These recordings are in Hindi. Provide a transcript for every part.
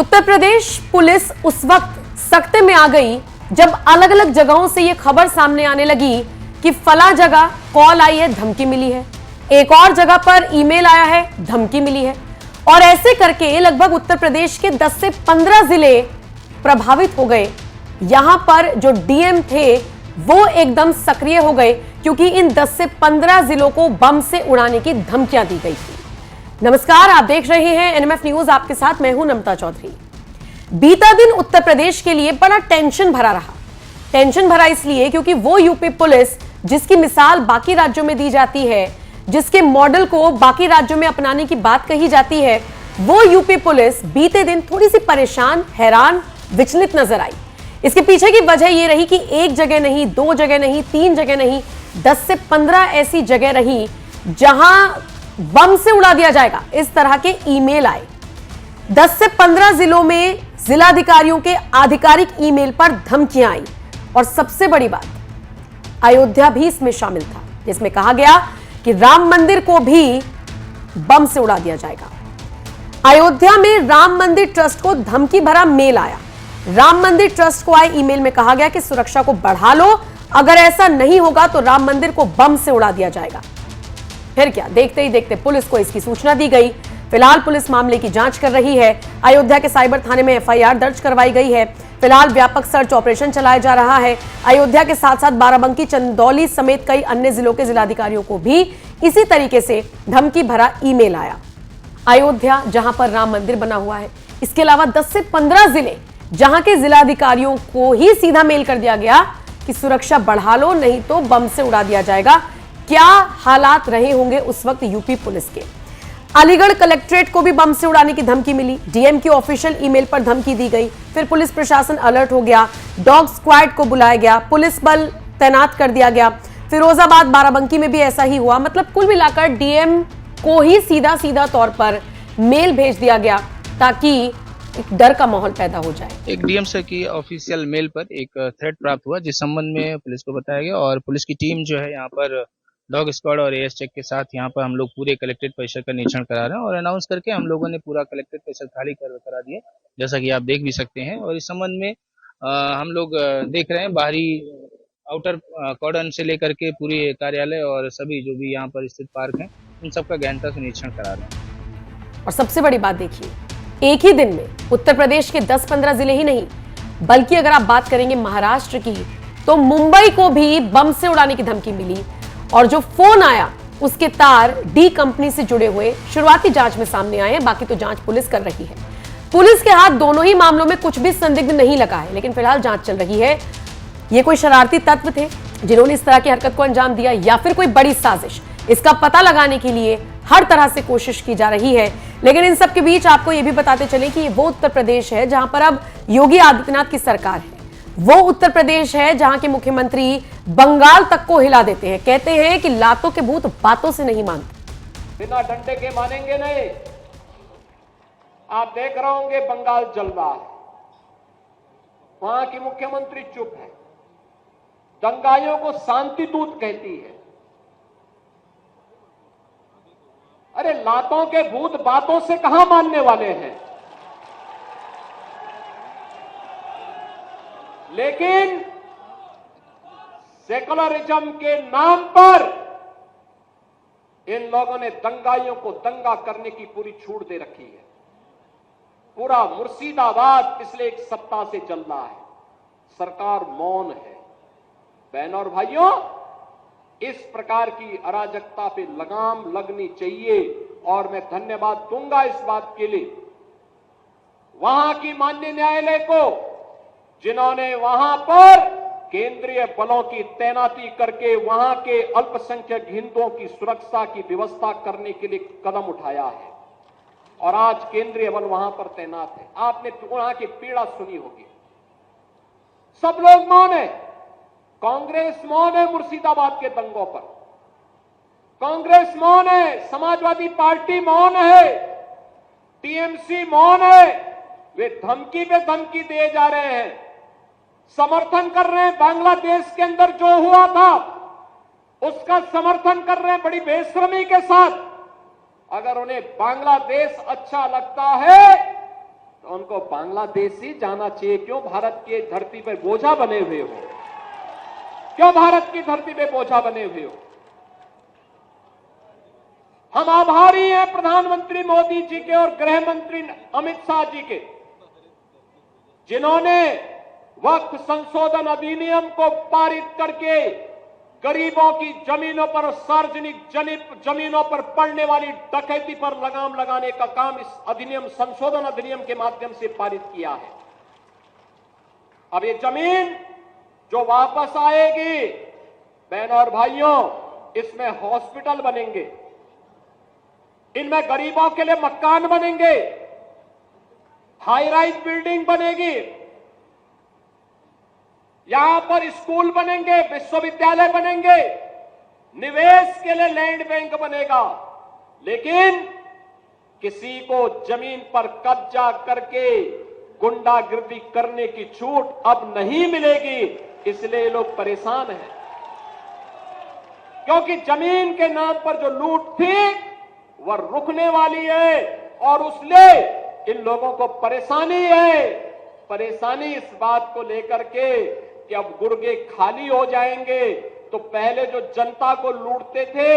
उत्तर प्रदेश पुलिस उस वक्त सकते में आ गई जब अलग अलग जगहों से यह खबर सामने आने लगी कि फला जगह कॉल आई है, धमकी मिली है, एक और जगह पर ईमेल आया है, धमकी मिली है, और ऐसे करके लगभग उत्तर प्रदेश के 10 से 15 जिले प्रभावित हो गए। यहां पर जो डीएम थे वो एकदम सक्रिय हो गए क्योंकि इन 10 से 15 जिलों को बम से उड़ाने की धमकियां दी गई थी। नमस्कार, आप देख रहे हैं एनएमएफ न्यूज, आपके साथ मैं हूं नमता चौधरी। बीता दिन उत्तर प्रदेश के लिए बड़ा टेंशन भरा रहा। टेंशन भरा इसलिए क्योंकि वो यूपी पुलिस जिसकी मिसाल बाकी राज्यों में दी जाती है, जिसके मॉडल को बाकी राज्यों में अपनाने की बात कही जाती है, वो यूपी पुलिस बीते दिन थोड़ी सी परेशान, हैरान, विचलित नजर आई। इसके पीछे की वजह यह रही कि एक जगह नहीं, दो जगह नहीं, तीन जगह नहीं, 10 से 15 ऐसी जगह रही जहां बम से उड़ा दिया जाएगा इस तरह के ईमेल आए। 10 से 15 जिलों में जिलाधिकारियों के आधिकारिक ईमेल पर धमकियां आई और सबसे बड़ी बात, अयोध्या भी इसमें शामिल था, जिसमें कहा गया कि राम मंदिर को भी बम से उड़ा दिया जाएगा। अयोध्या में राम मंदिर ट्रस्ट को धमकी भरा मेल आया। राम मंदिर ट्रस्ट को आए ईमेल में कहा गया कि सुरक्षा को बढ़ा लो, अगर ऐसा नहीं होगा तो राम मंदिर को बम से उड़ा दिया जाएगा। फिर क्या, देखते ही देखते पुलिस को इसकी सूचना दी गई। फिलहाल पुलिस मामले की जांच कर रही है। अयोध्या के साइबर थाने में एफआईआर दर्ज करवाई गई है। फिलहाल व्यापक सर्च ऑपरेशन चलाया जा रहा है। अयोध्या के साथ साथ बाराबंकी, चंदौली समेत कई अन्य जिलों के जिलाधिकारियों को भी इसी तरीके से धमकी भरा ईमेल आया। अयोध्या जहां पर राम मंदिर बना हुआ है, इसके अलावा 10 से 15 जिले जहां के जिलाधिकारियों को ही सीधा मेल कर दिया गया कि सुरक्षा बढ़ा लो, नहीं तो बम से उड़ा दिया जाएगा। क्या हालात रहे होंगे उस वक्त यूपी पुलिस के। अलीगढ़ कलेक्ट्रेट को भी बम से उड़ाने की धमकी मिली। डीएम की ऑफिशियल ईमेल पर धमकी दी गई। फिर पुलिस प्रशासन अलर्ट हो गया, डॉग स्क्वाड को बुलाया गया, पुलिस बल तैनात कर दिया गया। फिरोजाबाद, बाराबंकी में भी ऐसा ही हुआ। मतलब कुल मिलाकर डीएम को ही सीधा सीधा तौर पर मेल भेज दिया गया ताकि एक डर का माहौल पैदा हो जाए। एक डीएम से की ऑफिशियल मेल पर एक थ्रेट प्राप्त हुआ, जिस संबंध में पुलिस को बताया गया और पुलिस की टीम जो है यहाँ पर डॉग स्क्वाड और एएस चेक के साथ यहाँ पर हम लोग पूरे कलेक्ट्रेट परिसर का निरीक्षण करा रहे हैं और अनाउंस करके हम लोगों ने पूरा कलेक्ट्रेट परिसर खाली करा दिया, जैसा कि आप देख भी सकते हैं। और इस संबंध में हम लोग देख रहे हैं, बाहरी आउटर कॉर्डन से लेकर के पूरी कार्यालय और सभी जो भी यहाँ पर स्थित पार्क हैं, उन सबका गहनता से निरीक्षण करा रहे हैं। और सबसे बड़ी बात देखिए, एक ही दिन में उत्तर प्रदेश के 10-15 जिले ही नहीं, बल्कि अगर आप बात करेंगे महाराष्ट्र की, तो मुंबई को भी बम से उड़ाने की धमकी मिली। और जो फोन आया उसके तार डी कंपनी से जुड़े हुए शुरुआती जांच में सामने आए हैं। बाकी तो जांच पुलिस कर रही है। पुलिस के हाथ दोनों ही मामलों में कुछ भी संदिग्ध नहीं लगा है, लेकिन फिलहाल जांच चल रही है। ये कोई शरारती तत्व थे जिन्होंने इस तरह की हरकत को अंजाम दिया या फिर कोई बड़ी साजिश, इसका पता लगाने के लिए हर तरह से कोशिश की जा रही है। लेकिन इन सब के बीच आपको यह भी बताते चले कि ये वो उत्तर प्रदेश है जहां पर अब योगी आदित्यनाथ की सरकार है। वो उत्तर प्रदेश है जहां के मुख्यमंत्री बंगाल तक को हिला देते हैं। कहते हैं कि लातों के भूत बातों से नहीं मानते। बिना डंडे के मानेंगे नहीं। आप देख रहे होंगे बंगाल जल रहा है, वहां की मुख्यमंत्री चुप है, दंगाइयों को शांति दूत कहती है। अरे लातों के भूत बातों से कहां मानने वाले हैं। लेकिन सेकुलरिज्म के नाम पर इन लोगों ने दंगाइयों को दंगा करने की पूरी छूट दे रखी है। पूरा मुर्शिदाबाद पिछले एक सप्ताह से चल रहा है, सरकार मौन है। बहनों और भाइयों, इस प्रकार की अराजकता पे लगाम लगनी चाहिए और मैं धन्यवाद दूंगा इस बात के लिए वहां की माननीय न्यायालय को, जिन्होंने वहां पर केंद्रीय बलों की तैनाती करके वहां के अल्पसंख्यक हिंदुओं की सुरक्षा की व्यवस्था करने के लिए कदम उठाया है और आज केंद्रीय बल वहां पर तैनात है। आपने वहां की पीड़ा सुनी होगी। सब लोग मौन है। कांग्रेस मौन है मुर्शिदाबाद के दंगों पर, कांग्रेस मौन है, समाजवादी पार्टी मौन है, टीएमसी मौन है। वे धमकी पे धमकी दिए जा रहे हैं, समर्थन कर रहे हैं। बांग्लादेश के अंदर जो हुआ था उसका समर्थन कर रहे हैं बड़ी बेशर्मी के साथ। अगर उन्हें बांग्लादेश अच्छा लगता है तो उनको बांग्लादेश ही जाना चाहिए। क्यों भारत की धरती पर बोझा बने हुए हो? क्यों भारत की धरती पे बोझा बने हुए हो? हम आभारी हैं प्रधानमंत्री मोदी जी के और गृह मंत्री अमित शाह जी के, जिन्होंने वक्फ संशोधन अधिनियम को पारित करके गरीबों की जमीनों पर, सार्वजनिक जमीनों पर पड़ने वाली डकैती पर लगाम लगाने का काम इस अधिनियम, संशोधन अधिनियम के माध्यम से पारित किया है। अब ये जमीन जो वापस आएगी, बहनों और भाइयों, इसमें हॉस्पिटल बनेंगे, इनमें गरीबों के लिए मकान बनेंगे, हाई राइज बिल्डिंग बनेगी, यहां पर स्कूल बनेंगे, विश्वविद्यालय बनेंगे, निवेश के लिए लैंड बैंक बनेगा। लेकिन किसी को जमीन पर कब्जा करके गुंडागिर्दी करने की छूट अब नहीं मिलेगी। इसलिए लोग परेशान हैं, क्योंकि जमीन के नाम पर जो लूट थी वह रुकने वाली है और उसलिए इन लोगों को परेशानी है। परेशानी इस बात को लेकर के कि अब गुर्गे खाली हो जाएंगे। तो पहले जो जनता को लूटते थे,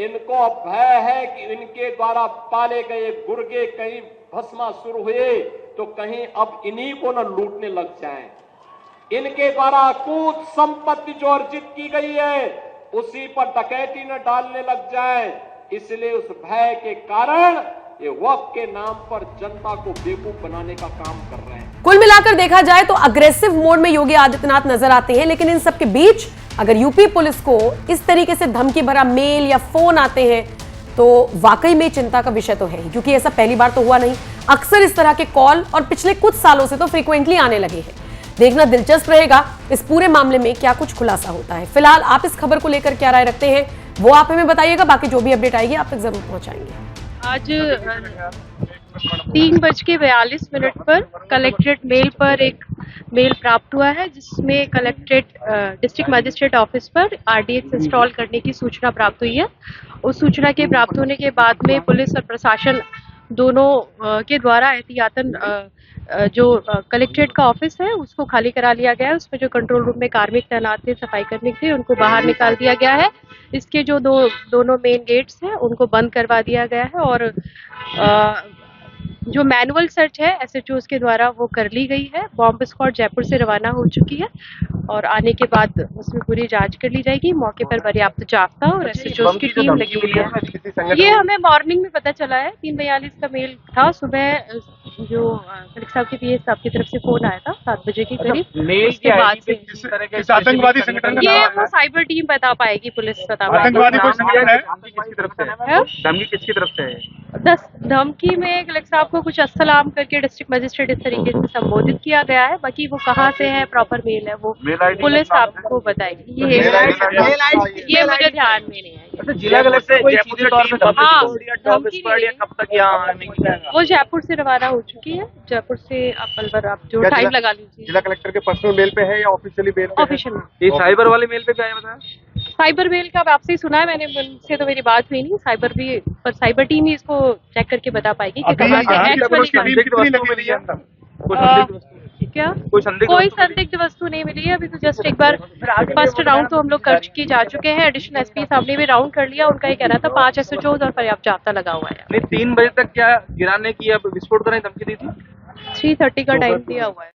इनको अब भय है कि इनके द्वारा पाले गए गुर्गे कहीं भस्मासुर हुए तो कहीं अब इन्हीं को न लूटने लग जाएं। इनके द्वारा अकूत संपत्ति जो अर्जित की गई है उसी पर डकैती न डालने लग जाए। इसलिए उस भय के कारण ये वक्फ के नाम पर जनता को बेवकूफ बनाने का काम कर रहे हैं। कुल मिलाकर देखा जाए तो अग्रेसिव मोड में योगी आदित्यनाथ नजर आते हैं, लेकिन इन सबके बीच अगर यूपी पुलिस को इस तरीके से धमकी भरा मेल या फोन आते हैं तो वाकई में चिंता का विषय तो है ही, क्योंकि ऐसा पहली बार तो हुआ नहीं। अक्सर इस तरह के कॉल और पिछले कुछ सालों से तो फ्रीक्वेंटली आने लगे हैं। देखना दिलचस्प रहेगा इस पूरे मामले में क्या कुछ खुलासा होता है। फिलहाल आप इस खबर को लेकर क्या राय रखते हैं वो आप हमें बताइएगा। बाकी जो भी अपडेट आएगी आप तक जरूर पहुंचाएंगे। आज 3:42 पर कलेक्ट्रेट मेल पर एक मेल प्राप्त हुआ है, जिसमें कलेक्ट्रेट डिस्ट्रिक्ट मजिस्ट्रेट ऑफिस पर आरडीएक्स इंस्टॉल करने की सूचना प्राप्त हुई है। उस सूचना के प्राप्त होने के बाद में पुलिस और प्रशासन दोनों के द्वारा एहतियातन जो कलेक्ट्रेट का ऑफिस है उसको खाली करा लिया गया है। उसमें जो कंट्रोल रूम में कार्मिक तैनात थे सफाई करने के लिए, उनको बाहर निकाल दिया गया है। इसके जो दोनों मेन गेट्स हैं उनको बंद करवा दिया गया है और जो मैनुअल सर्च है एसएचओ के द्वारा वो कर ली गई है। बॉम्ब स्क्वाड जयपुर से रवाना हो चुकी है और आने के बाद उसमें पूरी जांच कर ली जाएगी। मौके पर पर्याप्त जाब्ता और एसएचओ की टीम लगी हुई है। ये हमें मॉर्निंग में पता चला है, 3:42 का मेल था। सुबह जो कलेक्टर साहब के पीएस साहब की तरफ से फोन आया था 7 बजे के करीब। मेल के बाद से किस आतंकवादी संगठन का ये नाम वो है? साइबर टीम बता पाएगी, पुलिस बता पाएगी। आतंकवादी कोई संगठन है? है? धमकी किसकी तरफ से है? धमकी में कलेक्टर साहब को कुछ अस्सलाम करके डिस्ट्रिक्ट मजिस्ट्रेट इस तरीके से संबोधित किया गया है। बाकी वो कहाँ से है, प्रॉपर मेल है, वो पुलिस आपको बताएगी। ये मुझे ध्यान में नहीं है। जिला कलेक्टर कोई सीधे तौर पे हाँ, धमकी कब तक यहाँ वो जयपुर से रवाना हो चुकी है। जयपुर से आप अलवर आप जो टाइम लगा लीजिए। जिला कलेक्टर के पर्सनल मेल पे है या ऑफिशियली मेल पे? ऑफिशियल में। ये साइबर वाले मेल पे क्या है बताया? साइबर मेल का आपसे ही सुना है मैंने, उनसे तो मेरी बात हुई नहीं। साइबर टीम ही इसको चेक करके बता पाएगी कि कहाँ से क्या कोई संदिग्ध वस्तु नहीं मिली है। अभी तो जस्ट एक बार फर्स्ट राउंड तो हम लोग कर के जा चुके हैं। एडिशनल एसपी साहब ने भी राउंड कर लिया। उनका ये कहना था 5 एसएचओ और पर्याप्त जाब्ता लगा हुआ है। 3 बजे तक क्या गिराने की, अब विस्फोट करने की धमकी दी थी? 3:30 का टाइम दिया हुआ है।